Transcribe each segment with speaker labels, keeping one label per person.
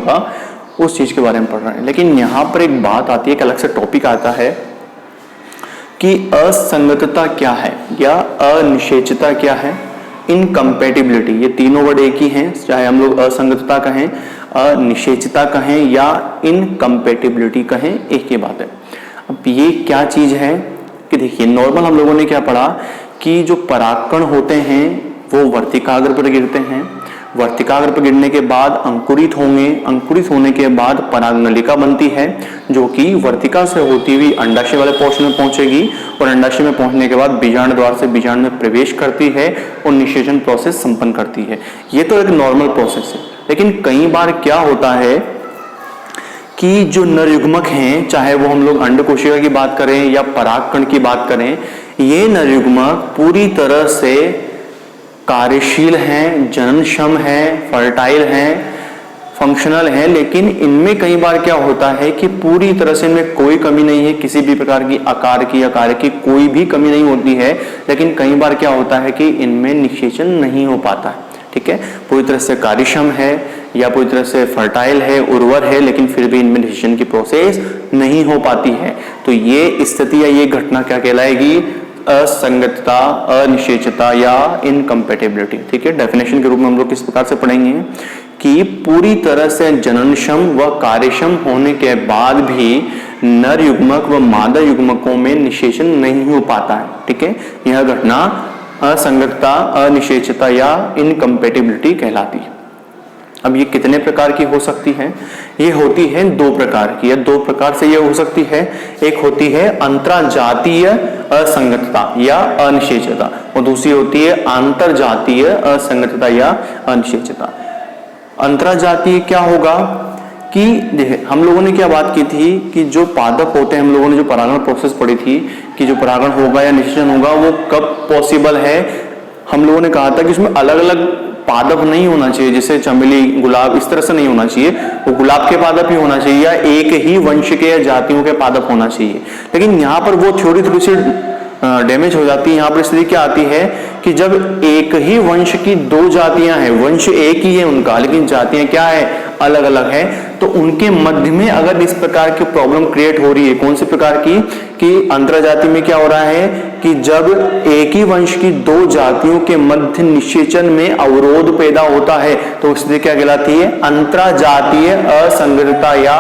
Speaker 1: होगा, उस चीज के बारे में पढ़ रहे हैं। लेकिन यहाँ पर एक बात आती है, एक अलग से टॉपिक आता है कि असंगतता क्या है या अनिषेचता क्या है, इनकम्पेटिबिलिटी। ये तीनों वर्ड एक ही हैं, चाहे हम लोग असंगतता कहें, अनिषेचता कहें या इनकम्पेटिबिलिटी कहें, एक ही बात है। अब ये क्या चीज है कि देखिए, नॉर्मल हम लोगों ने क्या पढ़ा कि जो परागकण होते हैं वो वर्तिकाग्र पर गिरते हैं, वर्तिकाग्र पर गिरने के बाद अंकुरित होंगे, अंकुरित होने के बाद परागनलिका बनती है जो कि वर्तिका से होती हुई अंडाशय वाले पोर्शन में पहुंचेगी और अंडाशय में पहुंचने के बाद बीजांड द्वार से बीजांड में प्रवेश करती है और निषेचन प्रोसेस संपन्न करती है। ये तो एक नॉर्मल प्रोसेस है। लेकिन कई बार क्या होता है कि जो नर युग्मक हैं, चाहे वो हम लोग अंड कोशिका की बात करें या परागकण की बात करें, ये नर युग्मक पूरी तरह से कार्यशील हैं, जननक्षम हैं, फर्टाइल हैं, फंक्शनल हैं, लेकिन इनमें कई बार क्या होता है कि पूरी तरह से इनमें कोई कमी नहीं है, किसी भी प्रकार की आकार की या कार्य की कोई भी कमी नहीं होती है, लेकिन कई बार क्या होता है कि इनमें निषेचन नहीं हो पाता है। ठीक है, पूरी तरह से कार्यक्षम है या पूरी तरह से फर्टाइल है, उर्वर है, लेकिन फिर भी इनमें निषेचन की प्रोसेस नहीं हो पाती है। तो ये स्थिति या ये घटना क्या कहलाएगी? असंगतता, अनिषेचता या इनकम्पेटिबिलिटी। ठीक है, डेफिनेशन के रूप में हम लोग किस प्रकार से पढ़ेंगे कि पूरी तरह से जननक्षम व कार्यक्षम होने के बाद भी नर युग्मक व मादा युग्मकों में निषेचन नहीं हो पाता है। ठीक है, यह घटना असंगतता, अनिषेचता या इनकम्पेटिबिलिटी कहलाती है। अब ये कितने प्रकार की हो सकती है? ये होती है दो प्रकार की, या दो प्रकार से ये हो सकती है। एक होती है अंतरजातीय असंगतता या अनिषेचता और दूसरी होती है आंतरजातीय असंगतता या अनिषेचता। अंतरजातीय क्या होगा कि देखिए, हम लोगों ने क्या बात की थी कि जो पादप होते हैं, हम लोगों ने जो परागण प्रोसेस पढ़ी थी कि जो परागण होगा या निषेचन होगा वो कब पॉसिबल है। हम लोगों ने कहा था कि उसमें अलग अलग पादप नहीं होना चाहिए, जैसे चमेली, गुलाब, इस तरह से नहीं होना चाहिए, वो गुलाब के पादप ही होना चाहिए या एक ही वंश के या जातियों के पादप होना चाहिए। लेकिन यहाँ पर वो थ्योरी थोड़ी सी डैमेज हो जाती है। यहाँ पर स्थिति क्या आती है कि जब एक ही वंश की दो जातियां हैं, वंश एक ही है उनका, लेकिन जातियां क्या है? अलग अलग है, तो उनके मध्य में अगर इस प्रकार की प्रॉब्लम क्रिएट हो रही है, कौन सी प्रकार की कि अंतरजाति में क्या हो रहा है कि जब एक ही वंश की दो जातियों के मध्य निषेचन में अवरोध पैदा होता है तो स्थिति क्या कहलाती है? अंतरजातीय असंगतता या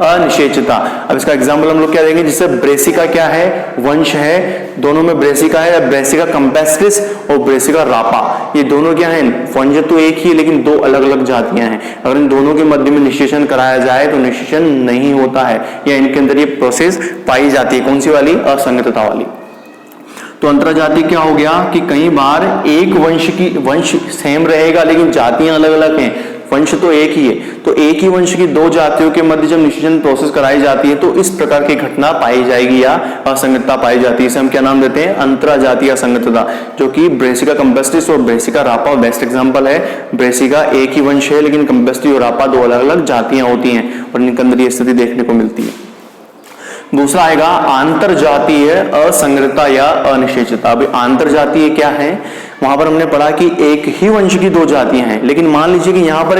Speaker 1: अनिषेचता। अब इसका एग्जाम्पल हम लोग क्या देंगे, जैसे ब्रेसिका क्या है? वंश है, दोनों में ब्रेसिका है, ब्रेसिका कंपेस्ट्रिस और ब्रेसिका रापा, ये दोनों क्या है? वंश तो एक ही लेकिन दो अलग अलग जातियां हैं। अगर इन दोनों के मध्य में निषेचन कराया जाए तो निषेचन नहीं होता है या इनके अंदर ये प्रोसेस पाई जाती है। कौन सी वाली? असंगतता वाली। तो अंतरजाति क्या हो गया कि कई बार एक वंश सेम रहेगा लेकिन जातियां अलग अलग हैं, वंश तो एक ही है, तो एक ही वंश की दो जातियों के मध्य जब निषेचन प्रोसेस कराई जाती है तो इस प्रकार की घटना पाई जाएगी या असंगतता पाई जाती है। इसे हम क्या नाम देते हैं? अंतरजातीय असंगतता, जो कि ब्रेसिका कंपेस्ट्रिस और ब्रेसिका रापा बेस्ट एग्जांपल है। ब्रेसिका एक ही वंश है लेकिन कंपेस्ट्रिस और रापा दो अलग अलग जातियां होती हैं और इनके अंदर ये स्थिति देखने को मिलती है। दूसरा आएगा आंतरजातीय असंगतता या अनिषेचता। अभी आंतरजातीय क्या है? वहां पर हमने पढ़ा कि एक ही वंश की दो जातियां हैं, लेकिन मान लीजिए कि यहाँ पर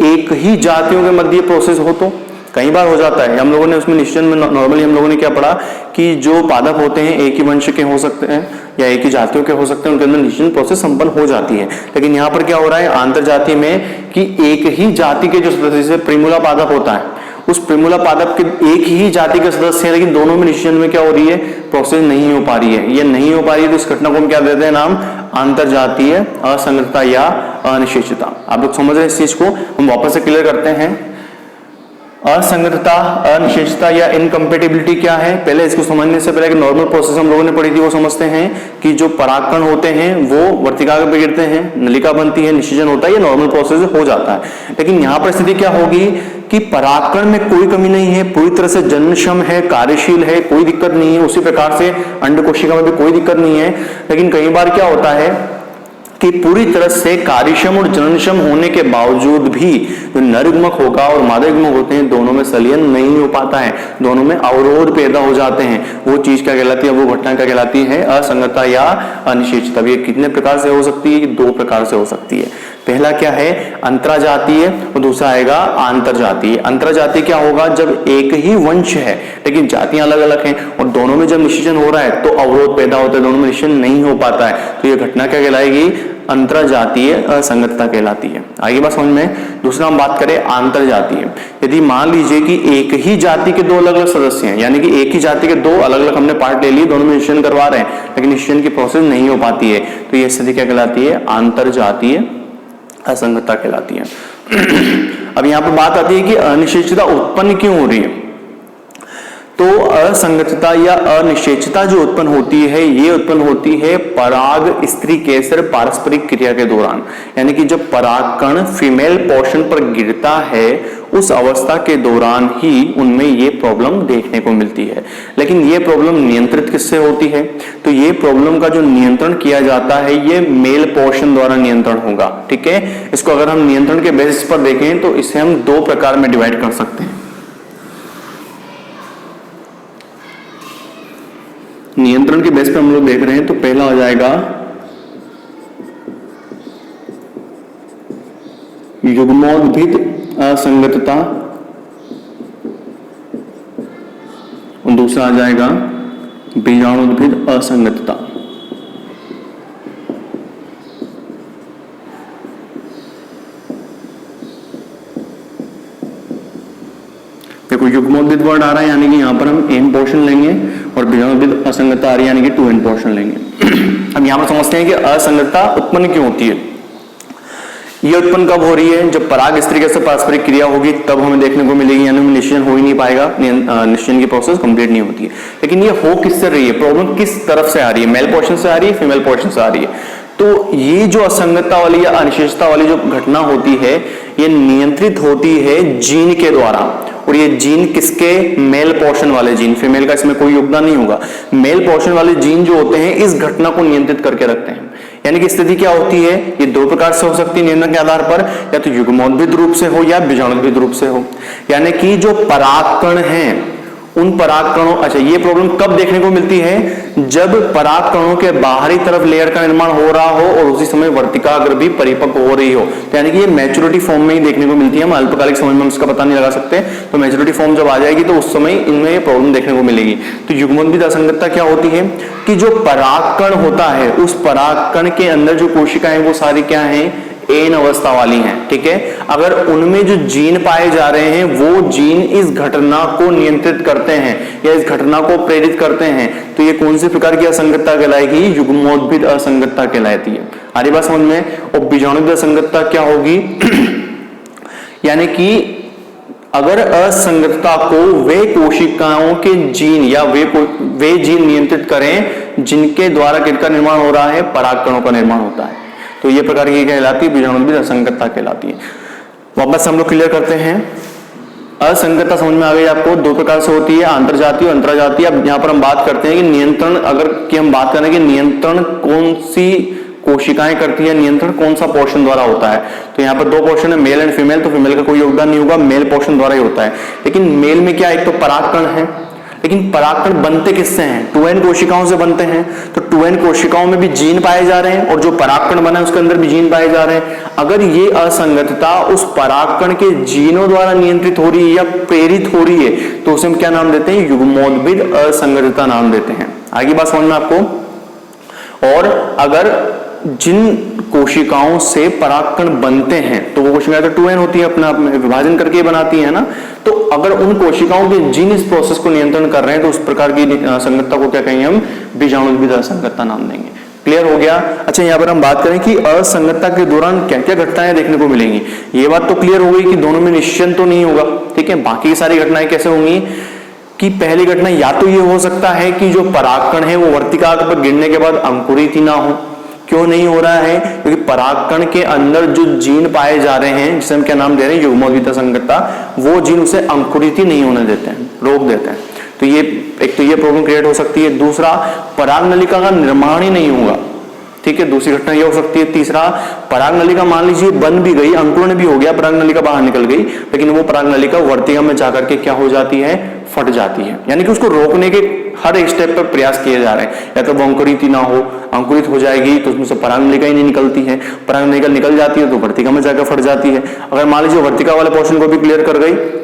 Speaker 1: एक ही जातियों के मध्य प्रोसेस हो, तो कई बार हो जाता है। हम लोगों ने उसमें निश्चय में नॉर्मली हम लोगों ने क्या पढ़ा कि जो पादप होते हैं एक ही वंश के हो सकते हैं या एक ही जातियों के हो सकते हैं, उनके अंदर निश्चय प्रोसेस संपन्न हो जाती है। लेकिन यहाँ पर क्या हो रहा है आंतरजातीय में कि एक ही जाति के जो सदस्य, जैसे प्रिमुला पादप होता है, उस प्रिमुला पादप के एक ही जाति के सदस्य हैं लेकिन दोनों में निषेचन में क्या हो रही है? प्रोसेस नहीं हो पा रही है। ये नहीं हो पा रही है तो इस घटना को हम क्या देते हैं नाम? अंतरजातीय असंगतता या अनिषेचता। आप लोग समझ रहे हैं इस चीज को? हम वापस से क्लियर करते हैं। असंगतता, अनिश्चितता या इनकम्पेटिबिलिटी क्या है? पहले इसको समझने से पहले नॉर्मल प्रोसेस हम लोगों ने पढ़ी थी वो समझते हैं कि जो परागकण होते हैं वो वर्तिकाग्र पे गिरते हैं, नलिका बनती है, निषेचन होता है, ये नॉर्मल प्रोसेस हो जाता है। लेकिन यहाँ पर स्थिति क्या होगी कि परागकण में कोई कमी नहीं है, पूरी तरह से जननक्षम है, कार्यशील है, कोई दिक्कत नहीं है। उसी प्रकार से अंड कोशिका में भी कोई दिक्कत नहीं है। लेकिन कई बार क्या होता है कि पूरी तरह से कार्यक्षम और जननक्षम होने के बावजूद भी जो नर युग्मक होगा और मादा युग्मक होते हैं दोनों में संलयन नहीं हो पाता है, दोनों में अवरोध पैदा हो जाते हैं। वो चीज क्या कहलाती है? वो घटना क्या कहलाती है? असंगतता या अनिश्चितता। ये कितने प्रकार से हो सकती है? दो प्रकार से हो सकती है। पहला क्या है, अंतराजातीय, और दूसरा आएगा आंतरजातीय। अंतराजातीय क्या होगा, जब एक ही वंश है लेकिन जातियां अलग अलग हैं और दोनों में जब निषेचन हो रहा है तो अवरोध पैदा होता है, दोनों में निषेचन नहीं हो पाता है, तो यह घटना क्या कहलाएगी, अंतरजातीय असंगतता कहलाती है। आगे बात समझ में। दूसरा हम बात करें आंतरजातीय। यदि मान लीजिए कि एक ही जाति के दो अलग अलग सदस्य हैं, यानी कि एक ही जाति के दो अलग अलग हमने पार्ट ले लिए, दोनों में निषेचन करवा रहे हैं लेकिन निषेचन की प्रोसेस नहीं हो पाती है, तो यह स्थिति क्या कहलाती है, आंतरजातीय असंगतता कहलाती है। अब यहां पर बात आती है कि अनिश्चितता उत्पन्न क्यों हो रही है। तो असंगतता या अनिश्चितता जो उत्पन्न होती है, ये उत्पन्न होती है पराग स्त्री केसर पारस्परिक क्रिया के दौरान, यानी कि जब परागकण फीमेल पोर्शन पर गिरता है उस अवस्था के दौरान ही उनमें ये प्रॉब्लम देखने को मिलती है। लेकिन ये प्रॉब्लम नियंत्रित किससे होती है, तो ये प्रॉब्लम का जो नियंत्रण किया जाता है ये मेल पोर्शन द्वारा नियंत्रण होगा। ठीक है, इसको अगर हम नियंत्रण के बेसिस पर देखें तो इसे हम दो प्रकार में डिवाइड कर सकते हैं। नियंत्रण के बेस पे हम लोग देख रहे हैं तो पहला हो जाएगा युग्मोद्भिद असंगतता और दूसरा आ जाएगा बीजाणुद्भिद असंगतता। देखो युग्मोद्भिद वर्ड आ रहा है यानी कि यहां पर हम एन पोर्शन लेंगे और बीजाणुद्भिद असंगतता आ रही है यानी कि 2n पोर्शन लेंगे। अब यहां पर समझते हैं कि असंगतता उत्पन्न क्यों होती है। ये उत्पन्न कब हो रही है, जब पराग स्त्री से पारस्परिक क्रिया होगी तब हमें देखने को मिलेगी, यानी निषेचन हो ही नहीं पाएगा, निषेचन की प्रोसेस कंप्लीट नहीं होती है। लेकिन ये हो किससे रही है, प्रॉब्लम किस तरफ से आ रही है, मेल पोर्शन से आ रही है, फीमेल पोर्शन से आ रही है। तो ये जो असंगतता वाली या अनिश्चितता वाली जो घटना होती है ये नियंत्रित होती है जीन के द्वारा, और ये जीन किसके, मेल पोर्शन वाले जीन, फीमेल का इसमें कोई योगदान नहीं होगा। मेल पोर्शन वाले जीन जो होते हैं इस घटना को नियंत्रित करके रखते हैं। यानी कि स्थिति क्या होती है, ये दो प्रकार से हो सकती है नियंत्रण के आधार पर, या तो युग्मोद्भिद रूप से हो या बीजाणुद्भिद रूप से हो। यानी कि जो परागकण हैं उन परागकणों, अच्छा ये प्रॉब्लम कब देखने को मिलती है, जब परागकणों के बाहरी तरफ लेयर का निर्माण हो रहा हो और उसी समय वर्तिकाग्र भी परिपक्व हो रही हो, तो यानी कि ये मैच्योरिटी फॉर्म में ही देखने को मिलती है। हम अल्पकालिक समय में इसका पता नहीं लगा सकते, तो मैच्योरिटी फॉर्म जब आ जाएगी तो उस समय इनमें ये प्रॉब्लम देखने को मिलेगी। तो युग्मोद्भिद असंगतता क्या होती है कि जो परागकण होता है उस परागकण के अंदर जो कोशिकाएं वो सारी क्या है, एन अवस्था वाली हैं। ठीक है, अगर उनमें जो जीन पाए जा रहे हैं वो जीन इस घटना को नियंत्रित करते हैं या इस घटना को प्रेरित करते हैं, तो ये कौन सी प्रकार की असंगतता कहलाएगी, युग्मोद्भिद असंगतता कहलाती है। आ रही बात समझ में। और बीजाणुद्भिद असंगतता क्या होगी यानी कि अगर असंगतता को वे कोशिकाओं के जीन या वे जीन नियंत्रित करें जिनके द्वारा किसका निर्माण हो रहा है, परागकणों का निर्माण होता है, तो ये प्रकार की कहलाती है बीजाणुद्भिद असंगतता कहलाती है। वापस हम लोग क्लियर करते हैं। असंगतता समझ में आ गई आपको, दो प्रकार से होती है, आंतरजातीय और अंतरजातीय। अब यहाँ पर हम बात करते हैं कि नियंत्रण, अगर कि हम बात करें कि नियंत्रण कौन सी कोशिकाएं करती है, नियंत्रण कौन सा पोर्शन द्वारा होता है, तो यहाँ पर दो पोर्शन है, मेल एंड फीमेल। तो फीमेल का कोई योगदान नहीं होगा, मेल पोर्शन द्वारा ही होता है। लेकिन मेल में क्या, एक तो परागकण है, लेकिन परागकण बनते किससे हैं, 2n कोशिकाओं से बनते हैं। तो 2n कोशिकाओं में भी जीन पाए जा रहे हैं और जो परागकण बना है उसके अंदर भी जीन पाए जा रहे हैं। अगर ये असंगतता उस परागकण के जीनों द्वारा नियंत्रित हो रही है या प्रेरित हो रही है तो उसे हम क्या नाम देते हैं, युग्मोद्भिद असंगतता नाम देते हैं। आगे बात समझ में आपको। और अगर जिन कोशिकाओं से परागकण बनते हैं तो वो कोशिकाएं तो 2n होती है, अपना विभाजन करके बनाती है ना, तो अगर उन कोशिकाओं के जीन इस प्रोसेस को नियंत्रण कर रहे हैं तो उस प्रकार की संगतता को क्या कहेंगे, हम बीजाणुद्भिद असंगतता नाम देंगे। क्लियर हो गया। अच्छा यहाँ पर हम बात करें कि असंगतता के दौरान क्या क्या घटनाएं देखने को मिलेंगी। ये बात तो क्लियर हो गई कि दोनों में निश्चय तो नहीं होगा। ठीक है, बाकी सारी घटनाएं कैसे होंगी कि पहली घटना या तो ये हो सकता है कि जो परागकण है वो वर्तिकाग्र पर गिरने के बाद अंकुरित ही ना हो। क्यों नहीं हो रहा है, क्योंकि परागकण के अंदर जो जीन पाए जा रहे हैं जिसे हम क्या नाम दे रहे हैं, युग्मोद्भिद असंगतता, वो जीन उसे अंकुरित ही नहीं होने देते हैं, रोक देते हैं। तो ये एक तो ये प्रॉब्लम क्रिएट हो सकती है। दूसरा, पराग नलिका का निर्माण ही नहीं होगा। ठीक है, दूसरी घटना ये हो सकती है। तीसरा, पराग नलिका मान लीजिए बन भी गई, अंकुरण भी हो गया, पराग नलिका बाहर निकल गई, लेकिन वो पराग नलिका वर्तिका में जाकर के क्या हो जाती है, फट जाती है। यानी कि उसको रोकने के हर एक स्टेप पर प्रयास किए जा रहे हैं। या तो वो अंकुरित ही ना हो, अंकुरित हो जाएगी तो उसमें से परागनलिका ही नहीं निकलती है, परागनलिका निकल जाती है तो वर्तिका में जाकर फट जाती है। अगर मान लीजिए वर्तिका वाले पोर्शन को भी क्लियर कर गई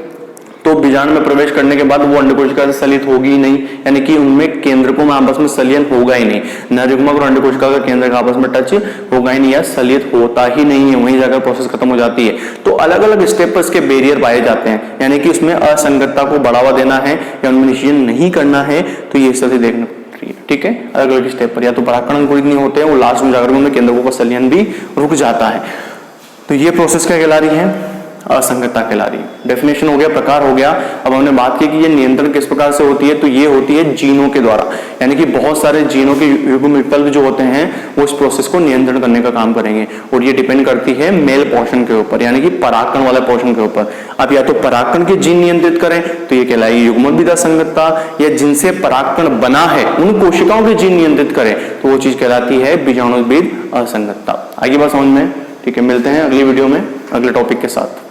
Speaker 1: तो बीजाणु में प्रवेश करने के बाद वो अंडकोशिका से सलित होगी ही नहीं, यानी कि उनमें केंद्रकों में आपस में सलियन होगा ही नहीं, नरयुग्मक और अंडकोशिका का केंद्र का आपस में टच होगा ही नहीं या सलित होता ही नहीं है, वहीं जाकर प्रोसेस खत्म हो जाती है। तो अलग अलग स्टेप पर इसके बैरियर पाए जाते हैं, यानी कि उसमें असंगतता को बढ़ावा देना है या उनमें निषेधन नहीं करना है, तो ये इस तरह से देखना ठीक है। अलग अलग स्टेप पर या तो परागकण अंकुरित नहीं होते हैं, वो लास्ट में जाकर उनमें केंद्रकों का सलियन भी रुक जाता है। तो ये प्रोसेस क्या कहला रही है? असंगतता कहला रही है। डेफिनेशन हो गया, प्रकार हो गया। अब हमने बात की कि ये नियंत्रण किस प्रकार से होती है, तो ये होती है जीनों के द्वारा, यानी कि बहुत सारे जीनों के युग्म विकल्प जो होते हैं वो इस प्रोसेस को नियंत्रण करने का काम करेंगे, और ये डिपेंड करती है मेल पोर्शन के ऊपर, यानी कि परागकण वाले पोर्शन के ऊपर। अब या तो परागकण के जीन नियंत्रित करें तो ये कहलाएगी युग्मविद असंगतता, या जिनसे परागकण बना है उन कोशिकाओं के जीन नियंत्रित करें तो वो चीज कहलाती है बीजाणुविद असंगतता। आगे बात समझ में? ठीक है, मिलते हैं अगली वीडियो में अगले टॉपिक के साथ।